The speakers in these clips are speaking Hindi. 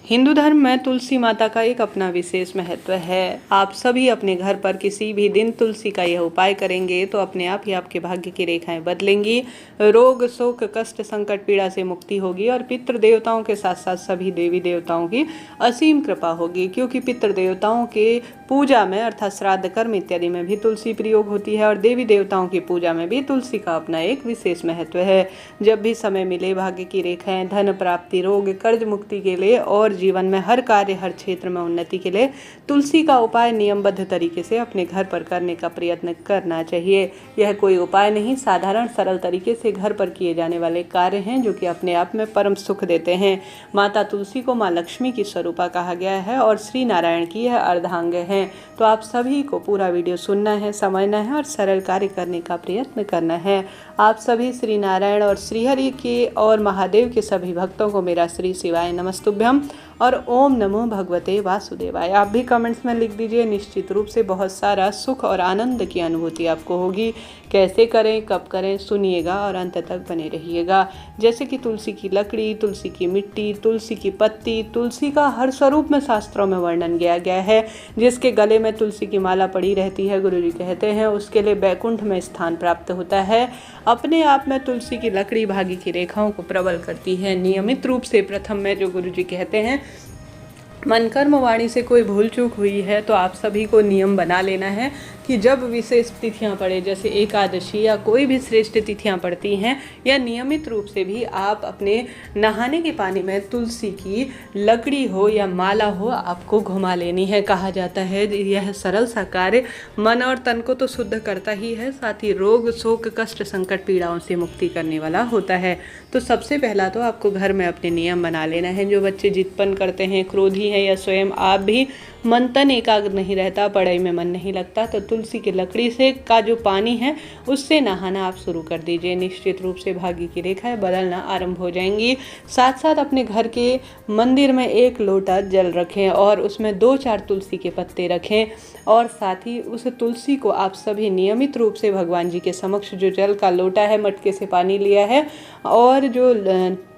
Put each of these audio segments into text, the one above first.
हिंदू धर्म में तुलसी माता का एक अपना विशेष महत्व है। आप सभी अपने घर पर किसी भी दिन तुलसी का यह उपाय करेंगे तो अपने आप ही आपके भाग्य की रेखाएं बदलेंगी, रोग शोक कष्ट संकट पीड़ा से मुक्ति होगी और पितृ देवताओं के साथ साथ सभी देवी देवताओं की असीम कृपा होगी। क्योंकि पितृ देवताओं के पूजा में अर्थात श्राद्ध कर्म इत्यादि में भी तुलसी प्रयोग होती है और देवी देवताओं की पूजा में भी तुलसी का अपना एक विशेष महत्व है। जब भी समय मिले भाग्य की रेखाएं, धन प्राप्ति, रोग कर्ज मुक्ति के लिए और जीवन में हर कार्य हर क्षेत्र में उन्नति के लिए तुलसी का उपाय नियमबद्ध तरीके से अपने घर पर करने का प्रयत्न करना चाहिए। यह कोई उपाय नहीं, साधारण सरल तरीके से घर पर किए जाने वाले कार्य हैं जो कि अपने आप में परम सुख देते हैं। माता तुलसी को माँ लक्ष्मी की स्वरूपा कहा गया है और श्री नारायण की यह अर्धांग है। तो आप सभी को पूरा वीडियो सुनना है, समझना है और सरल कार्य करने का प्रयत्न करना है। आप सभी श्री नारायण और श्रीहरि के और महादेव के सभी भक्तों को मेरा श्री शिवाय नमस्तुभ्यम और ओम नमो भगवते वासुदेवाय। आप भी कमेंट्स में लिख दीजिए। निश्चित रूप से बहुत सारा सुख और आनंद की अनुभूति आपको होगी। कैसे करें, कब करें, सुनिएगा और अंत तक बने रहिएगा। जैसे कि तुलसी की लकड़ी, तुलसी की मिट्टी, तुलसी की पत्ती, तुलसी का हर स्वरूप में शास्त्रों में वर्णन किया गया है। जिसके गले में तुलसी की माला पड़ी रहती है, गुरुजी कहते हैं उसके लिए बैकुंठ में स्थान प्राप्त होता है। अपने आप में तुलसी की लकड़ी भाग्य की रेखाओं को प्रबल करती है। नियमित रूप से प्रथम में जो गुरुजी कहते हैं, मन कर्म वाणी से कोई भूल चूक हुई है तो आप सभी को नियम बना लेना है कि जब विशेष तिथियां पड़े, जैसे एकादशी या कोई भी श्रेष्ठ तिथियां पड़ती हैं, या नियमित रूप से भी आप अपने नहाने के पानी में तुलसी की लकड़ी हो या माला हो आपको घुमा लेनी है। कहा जाता है यह सरल सा कार्य मन और तन को तो शुद्ध करता ही है, साथ ही रोग शोक कष्ट संकट पीड़ाओं से मुक्ति करने वाला होता है। तो सबसे पहला तो आपको घर में अपने नियम बना लेना है। जो बच्चे जिदपन करते हैं, क्रोधी है या स्वयं आप भी मन तन एकाग्र नहीं रहता, पढ़ाई में मन नहीं लगता, तो तुलसी की लकड़ी से का जो पानी है उससे नहाना आप शुरू कर दीजिए। निश्चित रूप से भाग्य की रेखाएं बदलना आरंभ हो जाएंगी। साथ साथ अपने घर के मंदिर में एक लोटा जल रखें और उसमें 2-4 तुलसी के पत्ते रखें और साथ ही उस तुलसी को आप सभी नियमित रूप से भगवान जी के समक्ष, जो जल का लोटा है, मटके से पानी लिया है और जो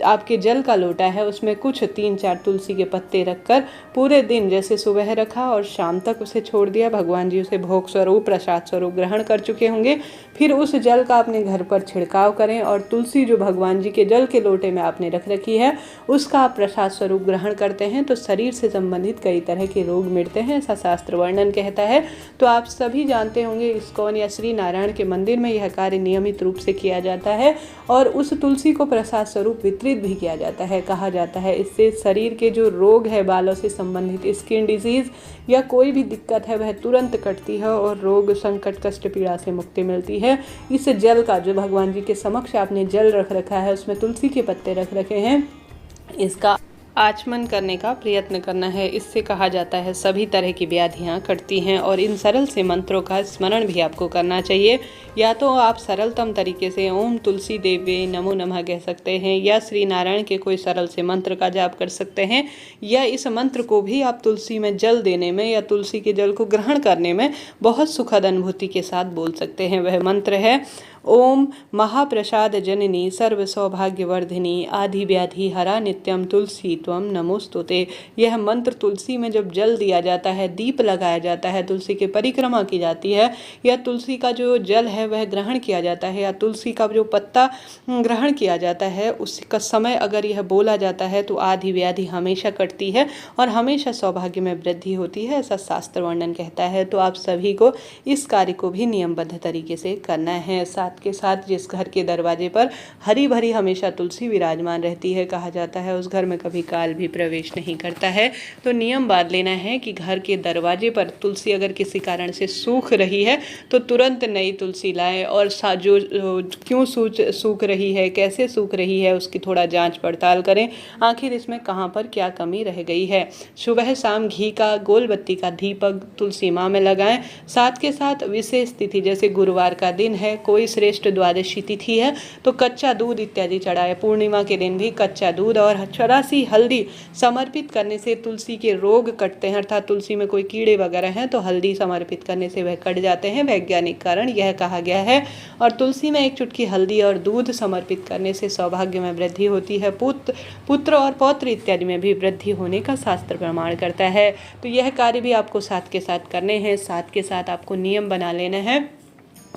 आपके जल का लोटा है उसमें कुछ 3-4 तुलसी के पत्ते रखकर पूरे दिन, जैसे सुबह रखा और शाम तक उसे छोड़ दिया, भगवान जी उसे भोग स्वरूप प्रसाद स्वरूप ग्रहण कर चुके होंगे। फिर उस जल का अपने घर पर छिड़काव करें और तुलसी जो भगवान जी के जल के लोटे में आपने रख रखी है उसका आप प्रसाद स्वरूप ग्रहण करते हैं तो शरीर से संबंधित कई तरह के रोग मिटते हैं, ऐसा शास्त्र वर्णन कहता है। तो आप सभी जानते होंगे इस्कॉन या श्री नारायण के मंदिर में यह कार्य नियमित रूप से किया जाता है और उस तुलसी को प्रसाद स्वरूप वितरित भी किया जाता है। कहा जाता है इससे शरीर के जो रोग है, बालों से संबंधित स्किन डिजीज या कोई भी दिक्कत है वह तुरंत कटती है और रोग संकट कष्ट पीड़ा से मुक्ति मिलती है। इस जल का, जो भगवान जी के समक्ष आपने जल रख रखा है उसमें तुलसी के पत्ते रख रखे हैं, इसका आचमन करने का प्रयत्न करना है। इससे कहा जाता है सभी तरह की व्याधियां कटती हैं और इन सरल से मंत्रों का स्मरण भी आपको करना चाहिए। या तो आप सरलतम तरीके से ओम तुलसी देवी नमो नमः कह सकते हैं या श्री नारायण के कोई सरल से मंत्र का जाप कर सकते हैं, या इस मंत्र को भी आप तुलसी में जल देने में या तुलसी के जल को ग्रहण करने में बहुत सुखद अनुभूति के साथ बोल सकते हैं। वह मंत्र है ओम महाप्रसाद जननी सर्व सौभाग्यवर्धिनी आदि व्याधि हरा नित्यम तुलसी त्वम नमोस्तुते। यह मंत्र तुलसी में जब जल दिया जाता है, दीप लगाया जाता है, तुलसी की परिक्रमा की जाती है या तुलसी का जो जल है वह ग्रहण किया जाता है या तुलसी का जो पत्ता ग्रहण किया जाता है, उसका समय अगर यह बोला जाता है तो आदि व्याधि हमेशा कटती है और हमेशा सौभाग्य में वृद्धि होती है, ऐसा शास्त्र वर्णन कहता है। तो आप सभी को इस कार्य को भी नियमबद्ध तरीके से करना है। साथ के साथ जिस घर के दरवाजे पर हरी भरी हमेशा तुलसी विराजमान रहती है, कहा जाता है उस घर में कभी काल भी प्रवेश नहीं करता है। तो नियम बांध लेना है कि घर के दरवाजे पर तुलसी अगर किसी कारण से सूख रही है तो तुरंत नई तुलसी लाएं और जो क्यों सूख रही है, कैसे सूख रही है, उसकी थोड़ा जांच पड़ताल करें, आखिर इसमें कहाँ पर क्या कमी रह गई है। सुबह शाम घी का गोल बत्ती का दीपक तुलसी माँ में लगाएं। साथ के साथ विशेष तिथि, जैसे गुरुवार का दिन है, कोई श्रेष्ठ द्वादशी तिथि है तो कच्चा दूध इत्यादि चढ़ाए। पूर्णिमा के दिन भी कच्चा दूध और 84 हल्दी समर्पित करने से तुलसी के रोग कटते हैं, अर्थात तुलसी में कोई कीड़े वगैरह हैं तो हल्दी समर्पित करने से वह कट जाते हैं, वैज्ञानिक कारण यह कहा गया है। और तुलसी में एक चुटकी हल्दी और दूध समर्पित करने से सौभाग्य में वृद्धि होती है, पुत्र और पौत्र इत्यादि में भी वृद्धि होने का शास्त्र प्रमाण करता है। तो यह कार्य भी आपको साथ के साथ करने हैं। साथ के साथ आपको नियम बना लेना है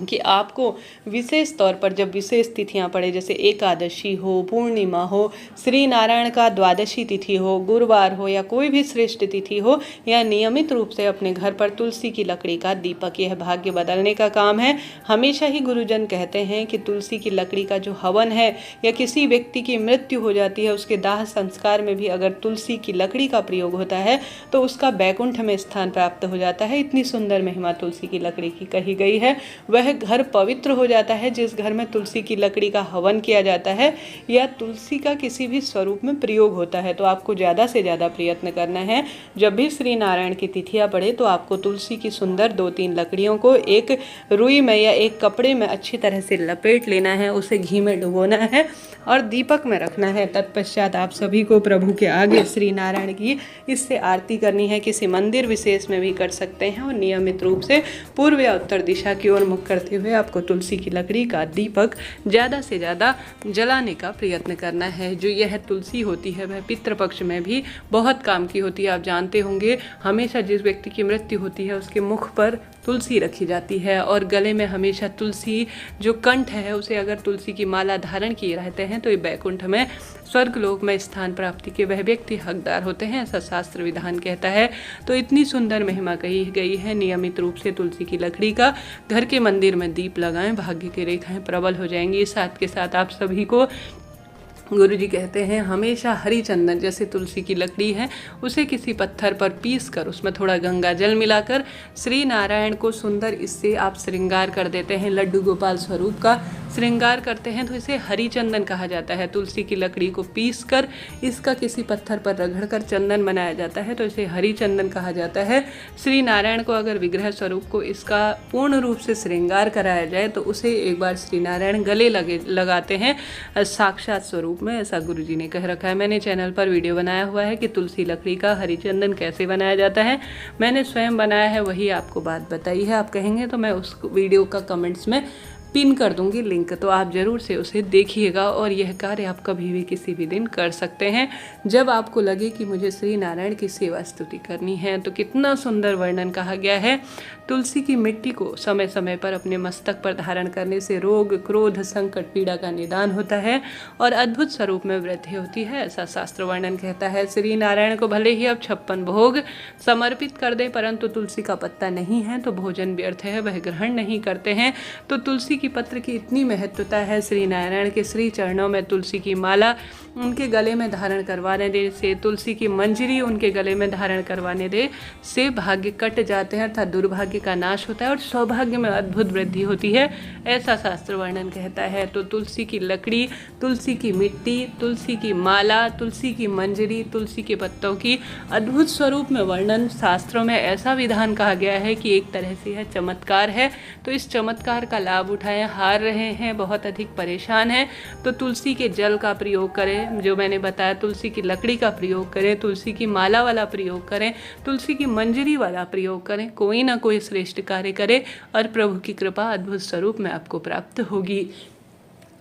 कि आपको विशेष तौर पर जब विशेष तिथियां पड़े, जैसे एकादशी हो, पूर्णिमा हो, श्री नारायण का द्वादशी तिथि हो, गुरुवार हो या कोई भी श्रेष्ठ तिथि हो, या नियमित रूप से अपने घर पर तुलसी की लकड़ी का दीपक, यह भाग्य बदलने का काम है। हमेशा ही गुरुजन कहते हैं कि तुलसी की लकड़ी का जो हवन है या किसी व्यक्ति की मृत्यु हो जाती है उसके दाह संस्कार में भी अगर तुलसी की लकड़ी का प्रयोग होता है तो उसका बैकुंठ में स्थान प्राप्त हो जाता है। इतनी सुंदर महिमा तुलसी की लकड़ी की कही गई है। वह घर पवित्र हो जाता है जिस घर में तुलसी की लकड़ी का हवन किया जाता है या तुलसी का किसी भी स्वरूप में प्रयोग होता है। तो आपको ज़्यादा से ज़्यादा प्रयत्न करना है, जब भी श्री नारायण की तिथियां पड़े तो आपको तुलसी की सुंदर 2-3 लकड़ियों को एक रुई में या एक कपड़े में अच्छी तरह से लपेट लेना है, उसे घी में डुबोना है और दीपक में रखना है। तत्पश्चात आप सभी को प्रभु के आगे श्री नारायण की इससे आरती करनी है। किसी मंदिर विशेष में भी कर सकते हैं और नियमित रूप से पूर्व या उत्तर दिशा की ओर मुख करते हुए आपको तुलसी की लकड़ी का दीपक ज़्यादा से ज़्यादा जलाने का प्रयत्न करना है। जो यह तुलसी होती है वह पितृपक्ष में भी बहुत काम की होती है। आप जानते होंगे हमेशा जिस व्यक्ति की मृत्यु होती है उसके मुख पर तुलसी रखी जाती है और गले में हमेशा तुलसी जो कंठ है उसे अगर तुलसी की माला धारण किए रहते हैं तो ये बैकुंठ में स्वर्गलोक में स्थान प्राप्ति के वह व्यक्ति हकदार होते हैं, ऐसा शास्त्र विधान कहता है। तो इतनी सुंदर महिमा कही गई है। नियमित रूप से तुलसी की लकड़ी का घर के मंदिर में दीप लगाएं, भाग्य की रेखाएं प्रबल हो जाएंगी। साथ के साथ आप सभी को गुरु जी कहते हैं हमेशा हरी चंदन, जैसे तुलसी की लकड़ी है उसे किसी पत्थर पर पीस कर उसमें थोड़ा गंगा जल मिलाकर श्री नारायण को सुंदर इससे आप श्रृंगार कर देते हैं, लड्डू गोपाल स्वरूप का श्रृंगार करते हैं तो इसे हरी चंदन कहा जाता है। तुलसी की लकड़ी को पीस कर इसका किसी पत्थर पर रगड़ कर चंदन बनाया जाता है तो इसे हरी चंदन कहा जाता है। श्री नारायण को अगर विग्रह स्वरूप को इसका पूर्ण रूप से श्रृंगार कराया जाए तो उसे एक बार श्री नारायण गले लगाते हैं साक्षात स्वरूप में, ऐसा गुरुजी ने कह रखा है। मैंने चैनल पर वीडियो बनाया हुआ है कि तुलसी लकड़ी का हरी चंदन कैसे बनाया जाता है, मैंने स्वयं बनाया है, वही आपको बात बताई है। आप कहेंगे तो मैं उस वीडियो का कमेंट्स में पिन कर दूंगी लिंक, तो आप ज़रूर से उसे देखिएगा। और यह कार्य आप कभी भी किसी भी दिन कर सकते हैं जब आपको लगे कि मुझे श्री नारायण की सेवा स्तुति करनी है। तो कितना सुंदर वर्णन कहा गया है। तुलसी की मिट्टी को समय समय पर अपने मस्तक पर धारण करने से रोग, क्रोध, संकट, पीड़ा का निदान होता है और अद्भुत स्वरूप में वृद्धि होती है, ऐसा शास्त्र वर्णन कहता है। श्री नारायण को भले ही अब 56 भोग समर्पित कर दे परंतु तुलसी का पत्ता नहीं है तो भोजन व्यर्थ है, वह ग्रहण नहीं करते हैं। तो तुलसी की पत्र की इतनी महत्वता है। श्री नारायण के श्री चरणों में तुलसी की माला उनके गले में धारण करवाने दे से, तुलसी की मंजरी उनके गले में धारण करवाने दे से भाग्य कट जाते हैं, अर्थात दुर्भाग्य का नाश होता है और सौभाग्य में अद्भुत वृद्धि होती है, ऐसा शास्त्र वर्णन कहता है। तो तुलसी की लकड़ी, तुलसी की मिट्टी, तुलसी की माला, तुलसी की मंजरी, तुलसी के पत्तों की अद्भुत स्वरूप में वर्णन शास्त्रों में ऐसा विधान कहा गया है कि एक तरह से यह चमत्कार है। तो इस चमत्कार का लाभ उठाएं। हार रहे हैं, बहुत अधिक परेशान हैं तो तुलसी के जल का प्रयोग करें, जो मैंने बताया तुलसी की लकड़ी का प्रयोग करें, तुलसी की माला वाला प्रयोग करें, तुलसी की मंजरी वाला प्रयोग करें, कोई ना कोई श्रेष्ठ कार्य करें और प्रभु की कृपा अद्भुत स्वरूप में आपको प्राप्त होगी।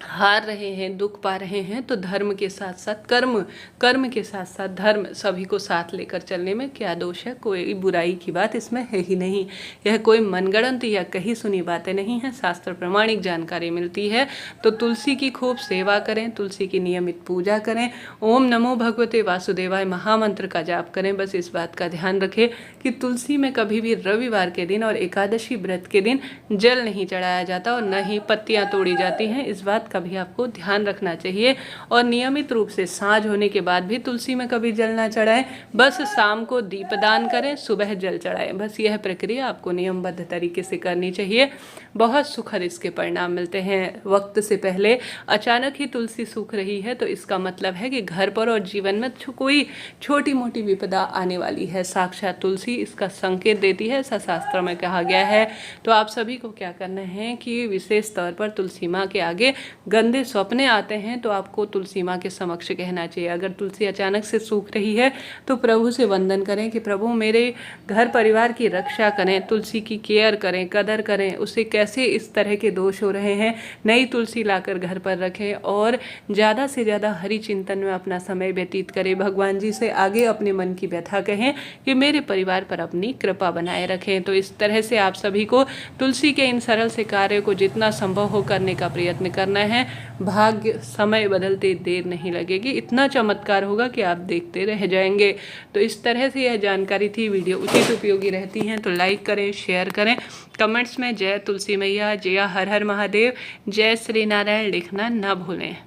हार रहे हैं, दुख पा रहे हैं तो धर्म के साथ साथ कर्म, कर्म के साथ साथ धर्म, सभी को साथ लेकर चलने में क्या दोष है। कोई बुराई की बात इसमें है ही नहीं। यह कोई मनगढ़ंत या कही सुनी बातें नहीं हैं, शास्त्र प्रमाणिक जानकारी मिलती है। तो तुलसी की खूब सेवा करें, तुलसी की नियमित पूजा करें, ओम नमो भगवते वासुदेवाय महामंत्र का जाप करें। बस इस बात का ध्यान रखें कि तुलसी में कभी भी रविवार के दिन और एकादशी व्रत के दिन जल नहीं चढ़ाया जाता और न ही पत्तियाँ तोड़ी जाती हैं। इस बात का भी आपको ध्यान रखना चाहिए। और नियमित रूप से साँझ होने के बाद भी तुलसी में कभी जल ना चढ़ाएं, बस शाम को दीपदान करें, सुबह जल चढ़ाएं। बस यह प्रक्रिया आपको नियमबद्ध तरीके से करनी चाहिए। बहुत सुखद इसके परिणाम मिलते हैं। वक्त से पहले अचानक ही तुलसी सूख रही है तो इसका मतलब है कि घर पर और जीवन में कोई छोटी मोटी विपदा आने वाली है। साक्षात तुलसी इसका संकेत देती है, ऐसा शास्त्र में कहा गया है। तो आप सभी को क्या करना है कि विशेष तौर पर तुलसी माँ के आगे गंदे सपने आते हैं तो आपको तुलसी माँ के समक्ष कहना चाहिए। अगर तुलसी अचानक से सूख रही है तो प्रभु से वंदन करें कि प्रभु मेरे घर परिवार की रक्षा करें, तुलसी की केयर करें, कदर करें, उसे कैसे इस तरह के दोष हो रहे हैं, नई तुलसी लाकर घर पर रखें और ज़्यादा से ज़्यादा हरि चिंतन में अपना समय व्यतीत करें। भगवान जी से आगे अपने मन की व्यथा कहें कि मेरे परिवार पर अपनी कृपा बनाए रखें। तो इस तरह से आप सभी को तुलसी के इन सरल से कार्य को जितना संभव हो करने का प्रयत्न करना है। भाग्य समय बदलते देर नहीं लगेगी, इतना चमत्कार होगा कि आप देखते रह जाएंगे। तो इस तरह से यह जानकारी थी। वीडियो उचित उपयोगी रहती हैं तो लाइक करें, शेयर करें, कमेंट्स में जय तुलसी मैया, जय हर हर महादेव, जय श्री नारायण लिखना न भूलें।